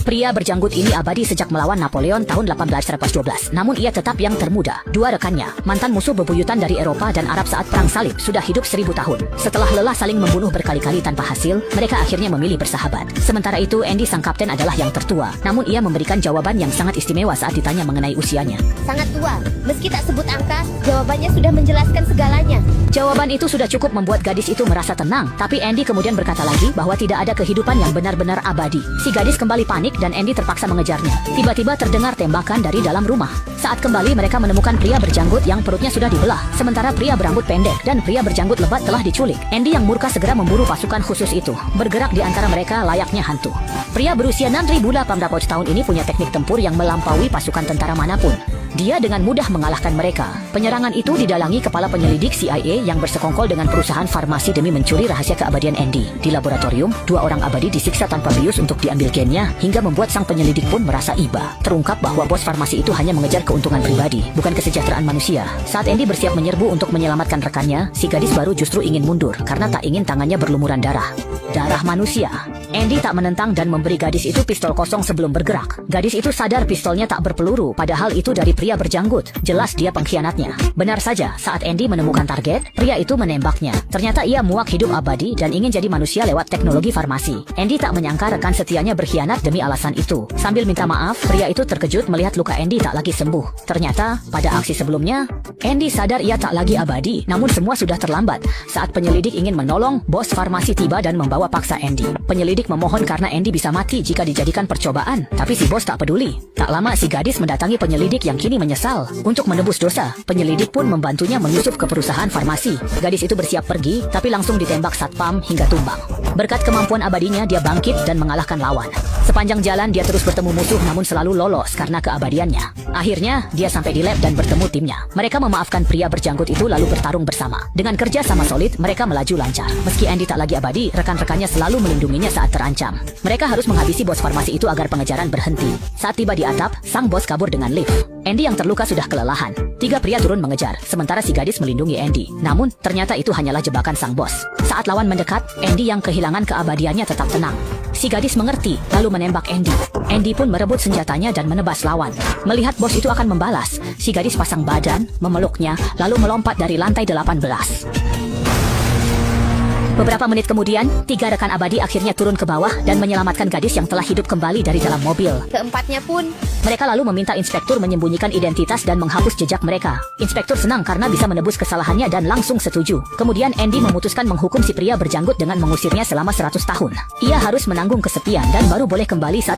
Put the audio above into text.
Pria berjanggut ini abadi sejak melawan Napoleon tahun 1812. Namun ia tetap yang termuda. Dua rekannya, mantan musuh bebuyutan dari Eropa dan Arab saat Perang Salib, sudah hidup 1000 tahun. Setelah lelah saling membunuh berkali-kali tanpa hasil, mereka akhirnya memilih bersahabat. Sementara itu Andy sang kapten adalah yang tertua. Namun ia memberikan jawaban yang sangat istimewa saat ditanya mengenai usianya. Sangat tua. Meski tak sebut angka, jawabannya sudah menjelaskan segalanya. Jawaban itu sudah cukup membuat gadis itu merasa tenang. Tapi Andy kemudian berkata lagi bahwa tidak ada kehidupan yang benar-benar abadi. Si gadis kembali panik dan Andy terpaksa mengejarnya. Tiba-tiba terdengar tembakan dari dalam rumah. Saat kembali mereka menemukan pria berjanggut yang perutnya sudah dibelah. Sementara pria berambut pendek dan pria berjanggut lebat telah diculik. Andy yang murka segera memburu pasukan khusus itu. Bergerak di antara mereka layaknya hantu. Pria berusia 6.800 tahun ini punya teknik tempur yang melampaui pasukan tentara manapun. Dia dengan mudah mengalahkan mereka. Penyerangan itu didalangi kepala penyelidik CIA yang bersekongkol dengan perusahaan farmasi demi mencuri rahasia keabadian Andy. Di laboratorium, 2 orang abadi disiksa tanpa bius untuk diambil gennya, hingga membuat sang penyelidik pun merasa iba. Terungkap bahwa bos farmasi itu hanya mengejar keuntungan pribadi, bukan kesejahteraan manusia. Saat Andy bersiap menyerbu untuk menyelamatkan rekannya, si gadis baru justru ingin mundur karena tak ingin tangannya berlumuran darah. Darah manusia. Andy tak menentang dan memberi gadis itu pistol kosong sebelum bergerak. Gadis itu sadar pistolnya tak berpeluru, padahal itu dari pria berjanggut. Jelas dia pengkhianatnya. Benar saja, saat Andy menemukan target, pria itu menembaknya. Ternyata ia muak hidup abadi dan ingin jadi manusia lewat teknologi farmasi. Andy tak menyangka rekan setianya berkhianat demi alasan itu. Sambil minta maaf, pria itu terkejut melihat luka Andy tak lagi sembuh. Ternyata, pada aksi sebelumnya, Andy sadar ia tak lagi abadi, namun semua sudah terlambat. Saat penyelidik ingin menolong, bos farmasi tiba dan membawa paksa Andy. Penyelidik memohon karena Andy bisa mati jika dijadikan percobaan, tapi si bos tak peduli. Tak lama si gadis mendatangi penyelidik yang kini menyesal. Untuk menebus dosa, penyelidik pun membantunya menyusup ke perusahaan farmasi. Gadis itu bersiap pergi, tapi langsung ditembak satpam hingga tumbang. Berkat kemampuan abadinya, dia bangkit dan mengalahkan lawan. Sepanjang jalan dia terus bertemu musuh namun selalu lolos karena keabadiannya. Akhirnya, dia sampai di lab dan bertemu timnya. Mereka memaafkan pria berjanggut itu lalu bertarung bersama. Dengan kerja sama solid, mereka melaju lancar. Meski Andy tak lagi abadi, rekan-rekannya selalu melindunginya saat terancam. Mereka harus menghabisi bos farmasi itu agar pengejaran berhenti. Saat tiba di atap, sang bos kabur dengan lift. Andy yang terluka sudah kelelahan. 3 pria turun mengejar, sementara si gadis melindungi Andy. Namun, ternyata itu hanyalah jebakan sang bos. Saat lawan mendekat, Andy yang kehilangan keabadiannya tetap tenang. Si gadis mengerti, lalu menembak Andy. Andy pun merebut senjatanya dan menebas lawan. Melihat bos itu akan membalas, si gadis pasang badan, memeluknya, lalu melompat dari lantai 18. Beberapa menit kemudian, 3 rekan abadi akhirnya turun ke bawah dan menyelamatkan gadis yang telah hidup kembali dari dalam mobil. Keempatnya pun. Mereka lalu meminta inspektur menyembunyikan identitas dan menghapus jejak mereka. Inspektur senang karena bisa menebus kesalahannya dan langsung setuju. Kemudian Andy memutuskan menghukum si pria berjanggut dengan mengusirnya selama 100 tahun. Ia harus menanggung kesepian dan baru boleh kembali saat